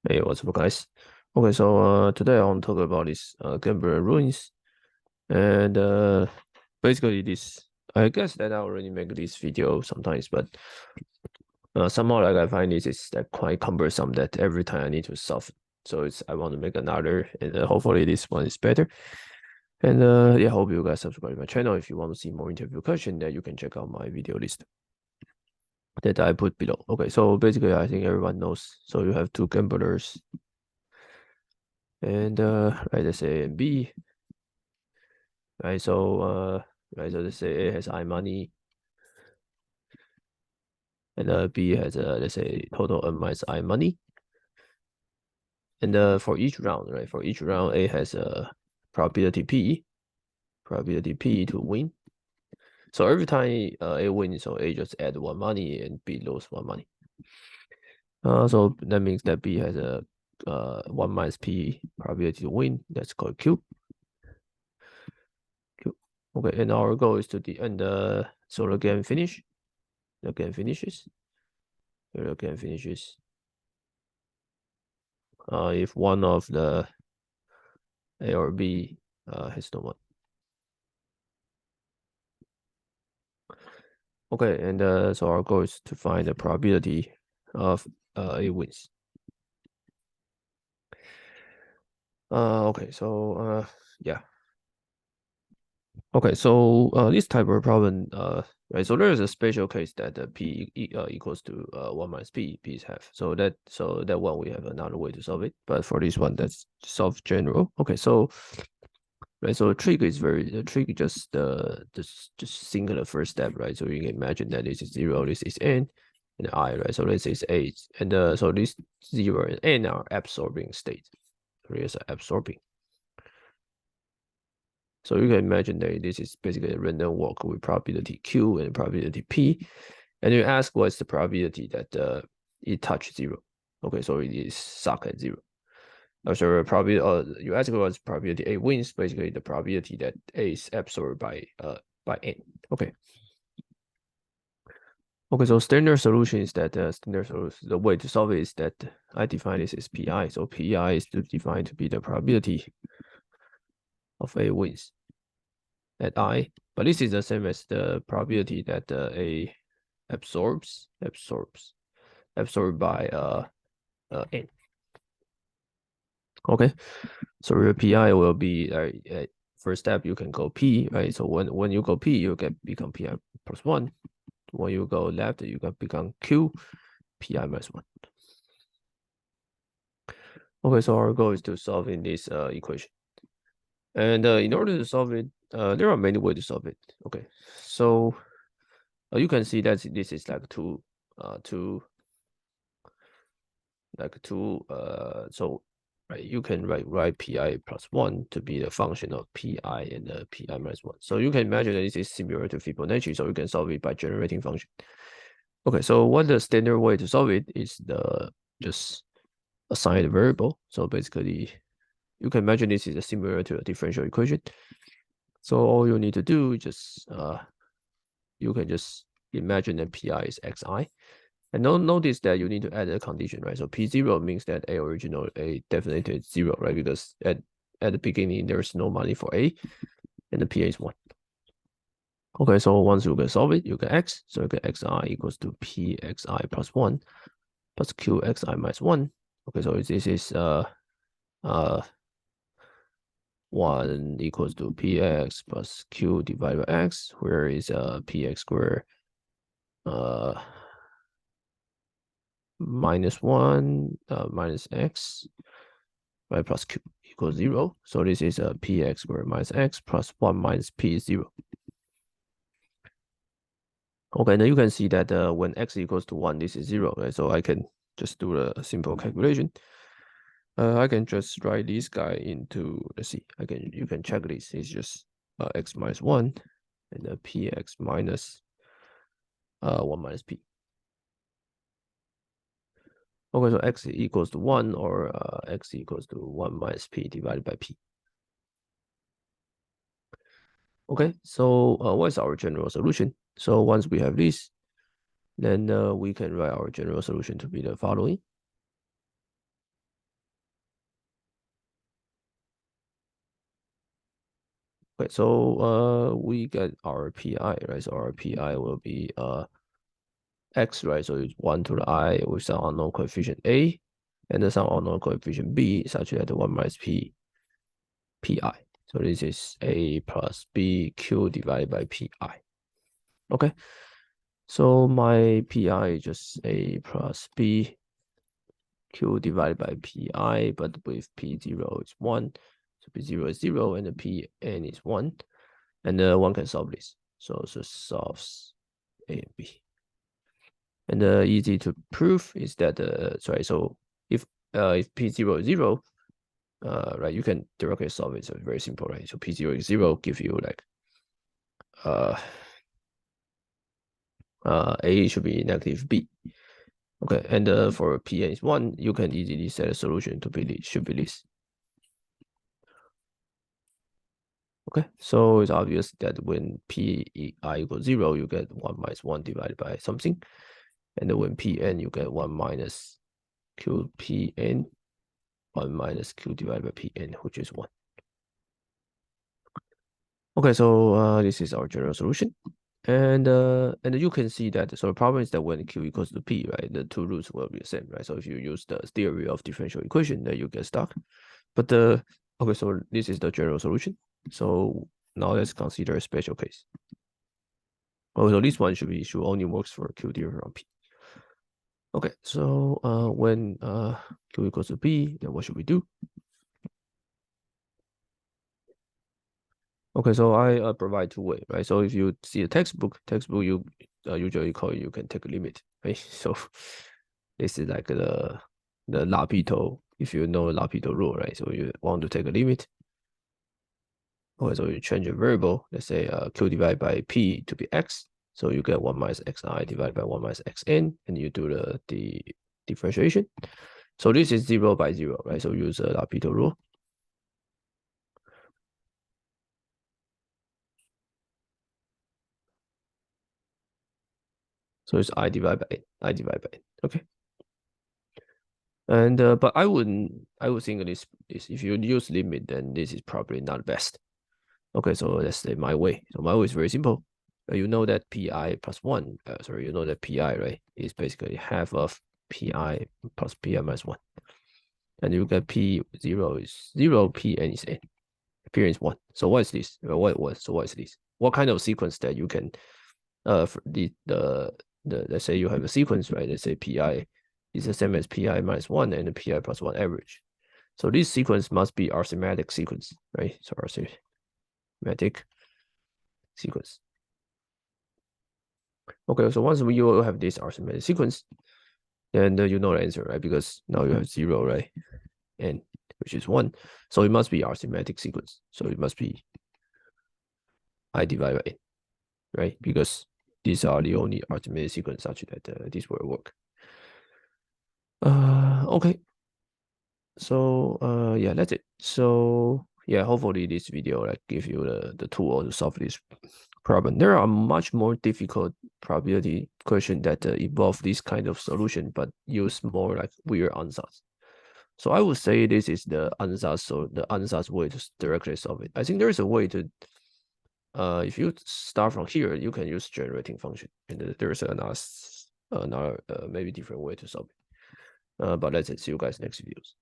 Hey, what's up, guys? Okay, so today I want to talk about this gambler ruins, and basically this. I guess that I already make this video sometimes, but somehow like I find this is like quite cumbersome that every time I need to solve. So I want to make another, and hopefully this one is better. And yeah, hope you guys subscribe to my channel if you want to see more interview question. That you can check out my video list that I put below. Okay, so basically I think everyone knows. So you have two gamblers, and right, let's say B. Right? So let's say A has I money, and B has let's say total N minus I money. And for each round, right? For each round, A has a probability P to win. So every time A wins, so A just add one money and B lose one money. So that means that B has a 1 minus P probability to win. That's called Q. Q. Okay, and our goal is to the end. So the game finish. The game finishes. The game finishes. If one of the A or B has no one. Okay, and so our goal is to find the probability of A wins. Okay, so yeah. Okay, so this type of problem, right? So there is a special case that the P equals to 1 minus P, P is half. So that one we have another way to solve it. But for this one, that's solve general. Okay, so right, so the trick is just singular first step, right? So you can imagine that this is 0, this is n, and I, right? So this is 8, and so this 0 and n are absorbing state. So here's absorbing. So you can imagine that this is basically a random walk with probability Q and probability P. And you ask what's the probability that it touch 0. Okay, so it is stuck at 0. So probably you ask what's probability A wins, basically the probability that A is absorbed by N. Okay. Okay, so standard solution is that the way to solve it is that I define this as PI. So PI is defined to be the probability of A wins at I, but this is the same as the probability that A absorbed by N. Okay, so your PI will be first step you can go P, right? So when you go P, you become PI plus 1. When you go left, you can become Q, PI minus 1. Okay, so our goal is to solve in this equation. And in order to solve it, there are many ways to solve it. Okay, so you can see that this is like so right, you can write pi plus 1 to be the function of pi and pi minus 1. So you can imagine that this is similar to Fibonacci, so you can solve it by generating function. Okay, so what the standard way to solve it is just assign the variable. So basically, you can imagine this is similar to a differential equation. So all you need to do is just you can just imagine that pi is xi. And notice that you need to add a condition, right? So P0 means that A original A definitely is 0, right? Because at the beginning, there's no money for A, and the PA is 1. Okay, so once you can solve it, you get X. So you get XI equals to PXI plus 1 plus QXI minus 1. Okay, so this is 1 equals to PX plus Q divided by X, where is PX squared minus 1 minus X, right, plus Q equals 0. So this is a px squared minus x plus 1 minus p is 0. Okay, now you can see that when x equals to 1, this is 0, right? So I can just do a simple calculation. I can just write this guy into, let's see, you can check this. It's just x minus 1 and the px minus 1 minus p. Okay, so x equals to 1 or x equals to 1 minus p divided by p. Okay, so what is our general solution? So once we have this, then we can write our general solution to be the following. Okay, so we get our PI, right? So our PI will be x, right? So it's 1 to the I with some unknown coefficient A and then some unknown coefficient B such that 1 minus P PI. So this is A plus B Q divided by PI. Okay, so my PI is just A plus B Q divided by PI, but with P0 is 1. So P0 is 0 and the Pn is 1. And one can solve this. So solves A and B. And easy to prove is that sorry. So if P0 is 0, right, you can directly solve it. So it's very simple, right? So P0 is 0, give you like A should be negative B. Okay, and for Pn is 1, you can easily set a solution to be should be this. Okay, so it's obvious that when Pi equals 0, you get 1 minus 1 divided by something. And then when Pn, you get 1 minus QPn, 1 minus Q divided by Pn, which is 1. Okay, so this is our general solution. And you can see that, so the problem is that when Q equals to P, right, the two roots will be the same, right? So if you use the theory of differential equation, then you get stuck. But okay, so this is the general solution. So now let's consider a special case. Oh, so this one should only works for Q different from P. Okay, so when Q equals to P, then what should we do? Okay, so I provide two ways, right? So if you see a textbook you usually call it, you can take a limit, right? So this is like the L'Hopital, if you know L'Hopital rule, right? So you want to take a limit. Okay, so you change a variable, let's say Q divided by P to be X. So you get 1 minus Xi divided by 1 minus Xn, and you do the differentiation. So this is 0 by 0, right? So use the L'Hopital rule. So it's I divided by n, okay. And but I would think this if you use limit, then this is probably not best. Okay, so let's say my way. So my way is very simple. You know that Pi plus 1, sorry, you know that Pi, right, is basically half of Pi plus Pi minus 1. And you get P0 is 0, Pn is n. Pn is 1. So what is this? So what is this? What kind of sequence that you can for the let's say you have a sequence, right? Let's say Pi is the same as Pi minus 1 and the Pi plus 1 average. So this sequence must be arithmetic sequence, right? So arithmetic sequence. Okay, so once you will have this arithmetic sequence, then you know the answer, right? Because now you have 0, right? And which is 1. So it must be arithmetic sequence. So it must be I divided by n, right? Because these are the only arithmetic sequence such that this will work. Okay. So yeah, that's it. So yeah, hopefully this video like give you the tool to solve this problem. There are much more difficult probability question that involve this kind of solution, but use more like weird ansatz. So I would say this is the ansatz, so the ansatz way to directly solve it. I think there's a way to if you start from here, you can use generating function, and there's another maybe different way to solve it. But that's it. See you guys next videos.